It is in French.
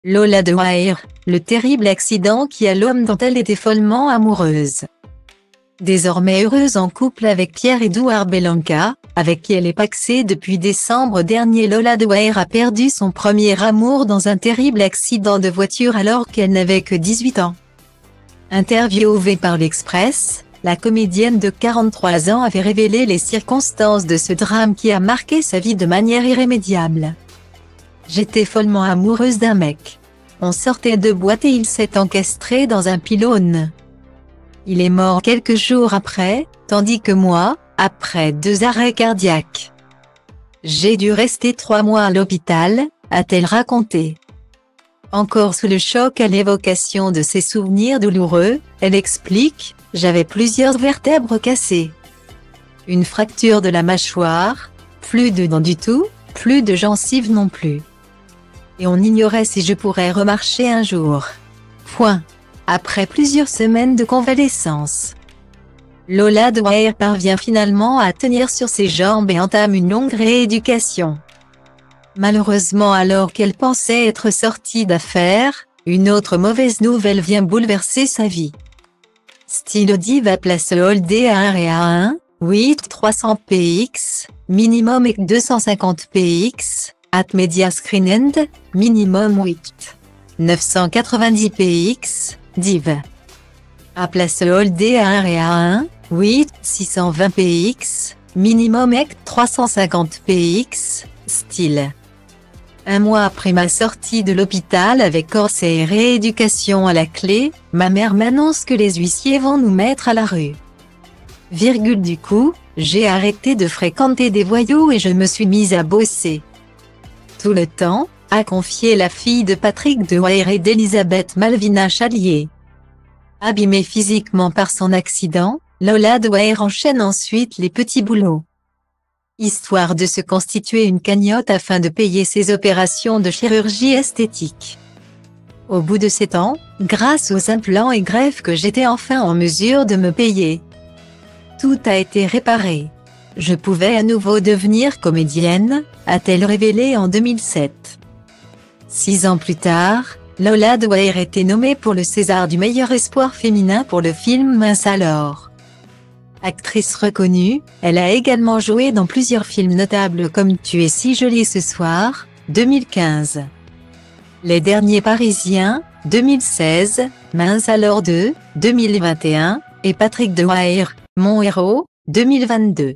Lola de Waer, le terrible accident qui a l'homme dont elle était follement amoureuse. Désormais heureuse en couple avec Pierre-Édouard Bellanca, avec qui elle est pacsée depuis décembre dernier, Lola de Waer a perdu son premier amour dans un terrible accident de voiture alors qu'elle n'avait que 18 ans. Interviewée par l'Express, la comédienne de 43 ans avait révélé les circonstances de ce drame qui a marqué sa vie de manière irrémédiable. J'étais follement amoureuse d'un mec. On sortait de boîte et il s'est encastré dans un pylône. Il est mort quelques jours après, tandis que moi, après 2 arrêts cardiaques. J'ai dû rester 3 mois à l'hôpital, a-t-elle raconté. Encore sous le choc à l'évocation de ses souvenirs douloureux, elle explique « J'avais plusieurs vertèbres cassées. Une fracture de la mâchoire, plus de dents du tout, plus de gencives non plus. Et on ignorait si je pourrais remarcher un jour. Point. Après plusieurs semaines de convalescence, Lola de Waer parvient finalement à tenir sur ses jambes et entame une longue rééducation. Malheureusement, alors qu'elle pensait être sortie d'affaires, une autre mauvaise nouvelle vient bouleverser sa vie. Style Diva place Holdé à 1 et à 1, 8 300 px, minimum et 250 px, at media screen end, minimum 8 990 px, div. À place Holdé à 1 et à 1, 8 620 px, minimum et 350 px, style. Un mois après ma sortie de l'hôpital avec corset et rééducation à la clé, ma mère m'annonce que les huissiers vont nous mettre à la rue. Du coup, j'ai arrêté de fréquenter des voyous et je me suis mise à bosser. Tout le temps, a confié la fille de Patrick de Waer et d'Elisabeth Malvina Chalier. Abîmée physiquement par son accident, Lola de Waer enchaîne ensuite les petits boulots. Histoire de se constituer une cagnotte afin de payer ses opérations de chirurgie esthétique. Au bout de 7 ans, grâce aux implants et greffes que j'étais enfin en mesure de me payer, tout a été réparé. Je pouvais à nouveau devenir comédienne, a-t-elle révélé en 2007. 6 ans plus tard, Lola de Waer était nommée pour le César du meilleur espoir féminin pour le film Mince alors. Actrice reconnue, elle a également joué dans plusieurs films notables comme Tu es si jolie ce soir, 2015. Les derniers Parisiens, 2016, Mince alors 2, 2021, et Patrick de Waer, Mon héros, 2022.